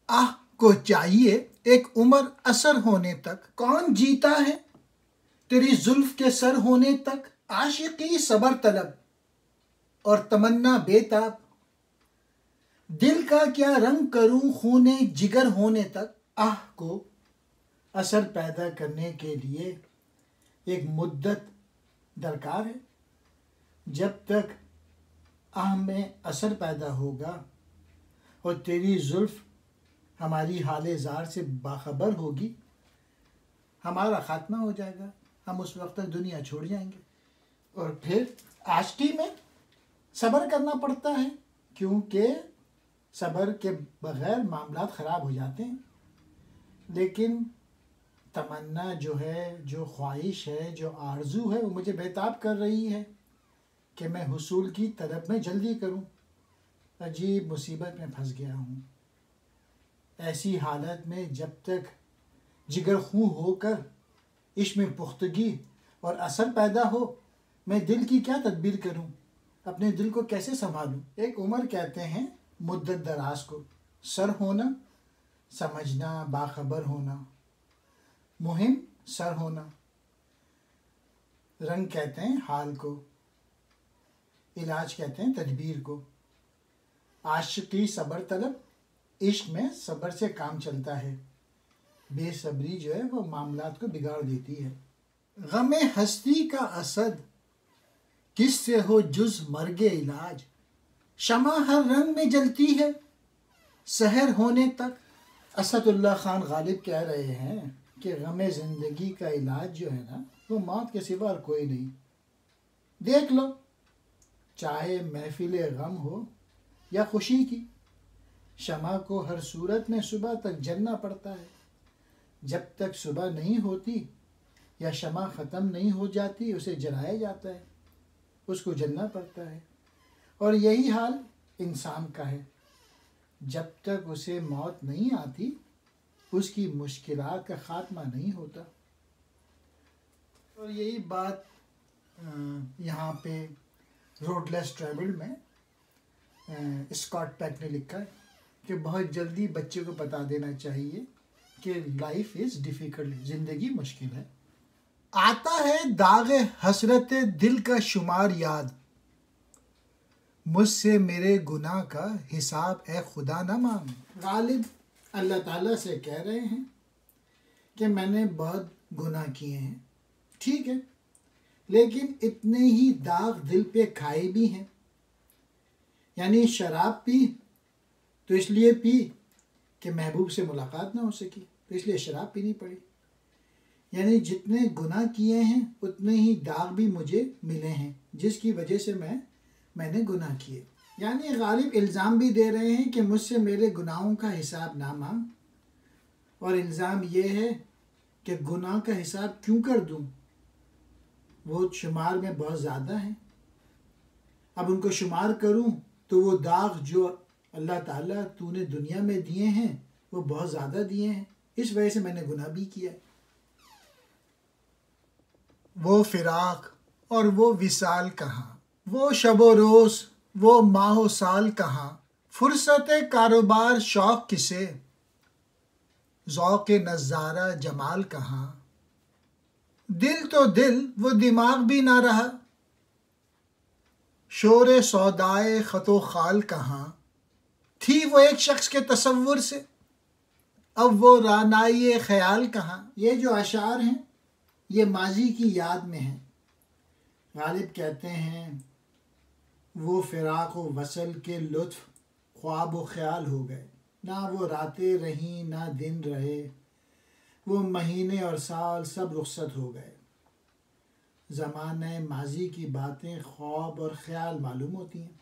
आह को चाहिए एक उम्र असर होने तक, कौन जीता है तेरी जुल्फ के सर होने तक। आशिकी सबर तलब और तमन्ना बेताब, दिल का क्या रंग करूं खूने जिगर होने तक। आह को असर पैदा करने के लिए एक मुद्दत दरकार है। जब तक आह में असर पैदा होगा और तेरी जुल्फ हमारी हाले जार से बाखबर होगी, हमारा खात्मा हो जाएगा। हम उस वक्त तक दुनिया छोड़ जाएंगे। और फिर आशिकी में सब्र करना पड़ता है, क्योंकि सब्र के बगैर मामला ख़राब हो जाते हैं। लेकिन तमन्ना जो है, जो ख्वाहिश है, जो आरजू है, वो मुझे बेताब कर रही है कि मैं हुसूल की तलब में जल्दी करूं। अजीब मुसीबत में फंस गया हूं। ऐसी हालत में जब तक जिगर खूं होकर इश्क में पुख्तगी और असर पैदा हो, मैं दिल की क्या तदबीर करूं, अपने दिल को कैसे संभालूं। एक उम्र कहते हैं मुद्दत दराज को। सर होना, समझना, बाखबर होना, मुहिम सर होना। रंग कहते हैं हाल को, इलाज कहते हैं तदबीर को। आशिकी सबर तलब, इश्क में सब्र से काम चलता है। बेसब्री जो है वो मामलात को बिगाड़ देती है। गमे हस्ती का असद किससे हो जुज मर्गे इलाज। शमा हर रंग में जलती है सहर होने तक। असदुल्लाह खान गालिब कह रहे हैं कि गमे ज़िंदगी का इलाज जो है ना, वो मौत के सिवा और कोई नहीं। देख लो, चाहे महफिल गम हो या खुशी की, शमा को हर सूरत में सुबह तक जलना पड़ता है। जब तक सुबह नहीं होती या शमा ख़त्म नहीं हो जाती, उसे जलाया जाता है, उसको जलना पड़ता है। और यही हाल इंसान का है। जब तक उसे मौत नहीं आती, उसकी मुश्किलात का ख़ात्मा नहीं होता। और यही बात यहाँ पे रोड लेस ट्रैवल में स्कॉट पेक ने लिखा है कि बहुत जल्दी बच्चे को बता देना चाहिए कि लाइफ इज़ डिफ़िकल्ट, ज़िंदगी मुश्किल है। आता है दागे हसरत दिल का शुमार याद, मुझसे मेरे गुनाह का हिसाब ए खुदा न मांग। गालिब अल्लाह ताला से कह रहे हैं कि मैंने बहुत गुनाह किए हैं, ठीक है, लेकिन इतने ही दाग दिल पे खाए भी हैं। यानी शराब पी तो इसलिए पी कि महबूब से मुलाकात ना हो सकी, तो इसलिए शराब पीनी पड़ी। यानी जितने गुनाह किए हैं उतने ही दाग भी मुझे मिले हैं, जिसकी वजह से मैंने गुनाह किए। यानी गालिब इल्ज़ाम भी दे रहे हैं कि मुझसे मेरे गुनाहों का हिसाब ना मांग। और इल्ज़ाम ये है कि गुनाह का हिसाब क्यों कर दूं, वो शुमार में बहुत ज़्यादा है। अब उनको शुमार करूं तो वो दाग जो अल्लाह ताला तूने दुनिया में दिए हैं वो बहुत ज़्यादा दिए हैं, इस वजह से मैंने गुनाह भी किया। वो फिराक और वो विसाल कहाँ, वो शबो रोज़, वो माहो साल कहाँ। फुर्सत कारोबार शौक़ किसे, ज़ौक़ नज़ारा जमाल कहाँ। दिल तो दिल वो दिमाग भी ना रहा, शोरे सौदाए ख़तो खाल कहाँ। थी वो एक शख्स के तसव्वुर से, अब वो रानाई ख्याल कहाँ। ये जो अशार हैं ये माजी की याद में हैं। गालिब कहते हैं वो फ़िराक़ व वसल के लुत्फ़ ख्वाब व ख्याल हो गए। ना वो रातें रहीं ना दिन रहे, वो महीने और साल सब रुखसत हो गए। ज़माने माजी की बातें ख्वाब और ख्याल मालूम होती हैं।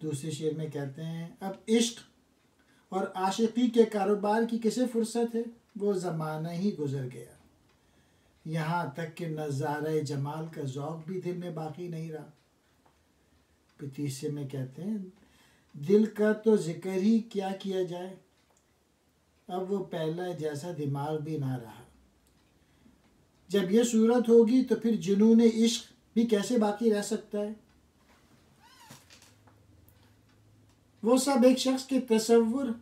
दूसरे शेर में कहते हैं अब इश्क और आशिकी के कारोबार की किसे फुर्सत है, वो ज़माना ही गुज़र गया। यहाँ तक कि नज़ारे जमाल का ज़ौक़ भी दिल में बाकी नहीं रहा। फिर तीसरे में कहते हैं दिल का तो ज़िक्र ही क्या किया जाए, अब वो पहला जैसा दिमाग भी ना रहा। जब ये सूरत होगी तो फिर जुनून इश्क भी कैसे बाकी रह सकता है। वो सब एक शख्स के तसव्वुर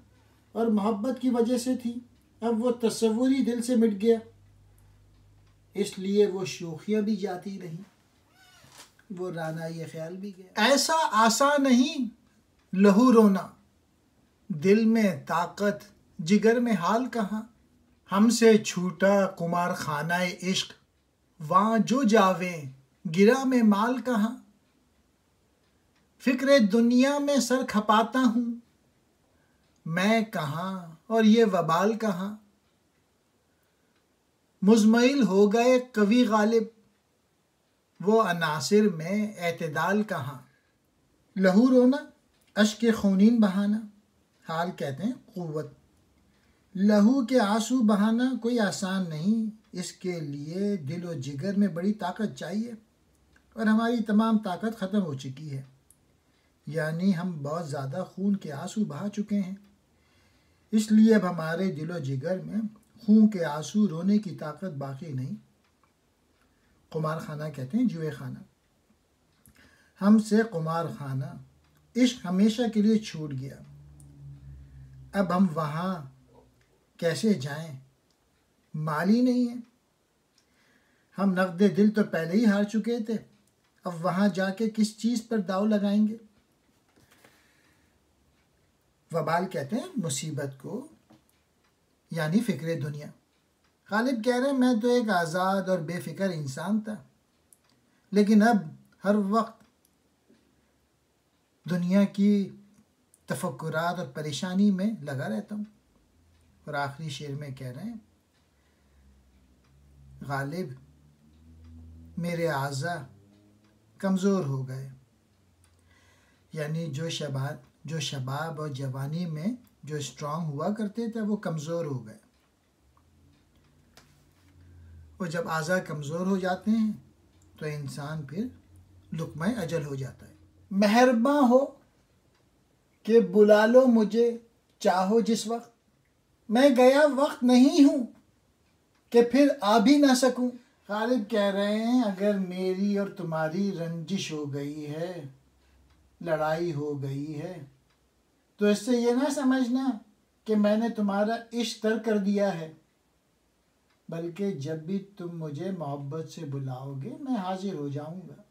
और मोहब्बत की वजह से थी, अब वो तस्वुर ही दिल से मिट गया, इसलिए वो शोखियाँ भी जाती रही, वो राना ये ख्याल भी गया। ऐसा आसान नहीं लहू रोना, दिल में ताकत जिगर में हाल कहाँ, हमसे छूटा कुमार खानाए इश्क, वहाँ जो जावे गिरा में माल कहाँ, फिक्र दुनिया में सर खपाता हूँ, मैं कहाँ और ये वबाल कहाँ, मुज़मइल हो गए कवि गालिब, वो अनासिर में एतदाल कहाँ। लहू रोना अश्क खूनीन बहाना, हाल कहते हैं क़ुव्वत। लहू के आंसू बहाना कोई आसान नहीं, इसके लिए दिल और जिगर में बड़ी ताकत चाहिए, और हमारी तमाम ताकत ख़त्म हो चुकी है, यानी हम बहुत ज़्यादा खून के आंसू बहा चुके हैं, इसलिए अब हमारे दिल और जिगर में खून के आंसू रोने की ताकत बाकी नहीं। कुमार खाना कहते हैं जुए खाना। हमसे कुमार खाना इश्क हमेशा के लिए छूट गया, अब हम वहाँ कैसे जाएं, माल ही नहीं है। हम नक़्दे दिल तो पहले ही हार चुके थे, अब वहाँ जाके किस चीज़ पर दाव लगाएंगे। वबाल कहते हैं मुसीबत को, यानी फ़िक्र दुनिया। गालिब कह रहे हैं मैं तो एक आज़ाद और बेफ़िक्र इंसान था, लेकिन अब हर वक्त दुनिया की तफक्कुरात और परेशानी में लगा रहता हूँ। और आखिरी शेर में कह रहे हैं गालिब मेरे आज़ा कमज़ोर हो गए, यानी जो शबाब और जवानी में जो स्ट्रांग हुआ करते थे वो कमज़ोर हो गए, और जब आज़ा कमज़ोर हो जाते हैं तो इंसान फिर लुक़्मा अजल हो जाता है। मेहरबां हो कि बुला लो मुझे चाहो जिस वक्त, मैं गया वक्त नहीं हूँ कि फिर आ भी ना सकूँ। गालिब कह रहे हैं अगर मेरी और तुम्हारी रंजिश हो गई है, लड़ाई हो गई है, तो इससे ये ना समझना कि मैंने तुम्हारा इश्क तर्क कर दिया है, बल्कि जब भी तुम मुझे मोहब्बत से बुलाओगे मैं हाजिर हो जाऊंगा।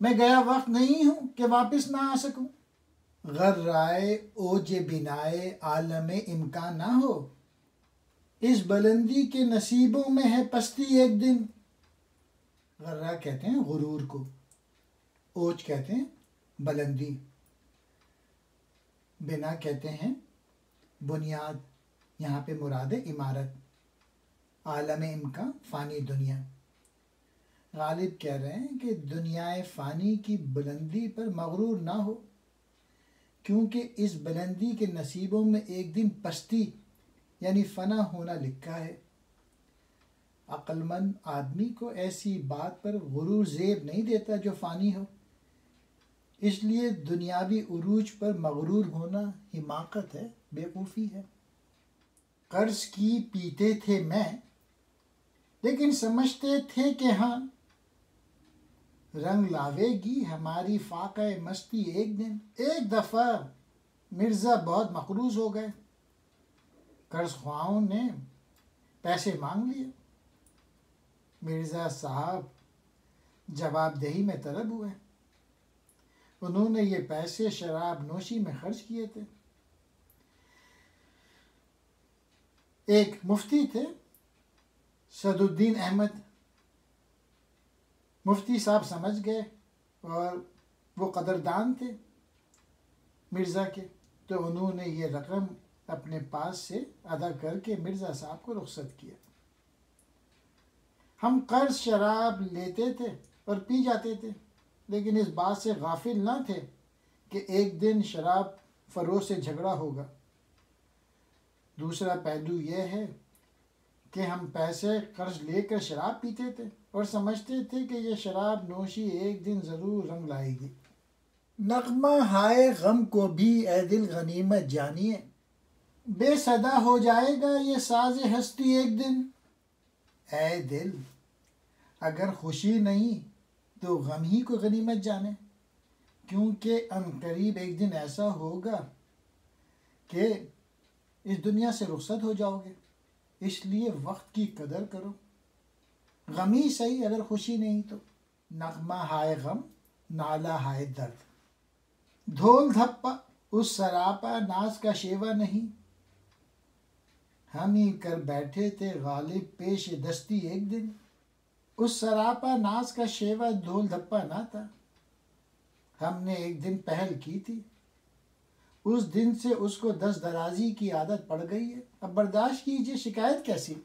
मैं गया वक्त नहीं हूँ कि वापस ना आ सकूँ। गर्राए ओजे बिनाए आलमे इम्कान ना हो, इस बुलंदी के नसीबों में है पस्ती एक दिन। गर्रा कहते हैं गुरूर को, ओज कहते हैं बुलंदी, बिना कहते हैं बुनियाद, यहाँ पे मुराद है इमारत, आलम इम्कान फ़ानी दुनिया। गालिब कह रहे हैं कि दुनियाए फ़ानी की बुलंदी पर मगरूर ना हो, क्योंकि इस बुलंदी के नसीबों में एक दिन पस्ती यानी फ़ना होना लिखा है। अक्लमंद आदमी को ऐसी बात पर गुरूर ज़ेब नहीं देता जो फ़ानी हो, इसलिए दुनियावी उरूज पर मगरूर होना हिमाकत है, बेवकूफ़ी है। कर्ज की पीते थे मैं, लेकिन समझते थे कि हाँ रंग लावेगी हमारी फाक़े मस्ती एक दिन। एक दफ़ा मिर्ज़ा बहुत मकरूज़ हो गए, कर्ज ख्वाहों ने पैसे मांग लिए। मिर्ज़ा साहब जवाबदेही में तलब हुए, उन्होंने ये पैसे शराब नोशी में खर्च किए थे। एक मुफ्ती थे सदुद्दीन अहमद, मुफ्ती साहब समझ गए और वो कदरदान थे मिर्ज़ा के, तो उन्होंने ये रकम अपने पास से अदा करके मिर्ज़ा साहब को रुखसत किया। हम कर्ज शराब लेते थे और पी जाते थे, लेकिन इस बात से गाफिल ना थे कि एक दिन शराब फरोश से झगड़ा होगा। दूसरा पहलू यह है कि हम पैसे कर्ज लेकर शराब पीते थे और समझते थे कि यह शराब नोशी एक दिन ज़रूर रंग लाएगी। नग़मा हाय गम को भी ए दिल गनीमत जानिए, बेसदा हो जाएगा ये साज़ हस्ती एक दिन। ए दिल अगर खुशी नहीं तो गम ही को गनीमत जाने, क्योंकि अनकरीब एक दिन ऐसा होगा कि इस दुनिया से रुखसत हो जाओगे, इसलिए वक्त की कदर करो। गमी सही अगर खुशी नहीं तो, नगमा हाय गम नाला हाय दर्द। ढोल धप्पा उस सरापा नाज का शेवा नहीं, हम ही कर बैठे थे गालिब पेश दस्ती एक दिन। उस सरापा नाज का शेवा ढोल धप्पा ना था, हमने एक दिन पहल की थी। उस दिन से उसको दस दराजी की आदत पड़ गई है। अब बर्दाश्त कीजिए, शिकायत कैसी।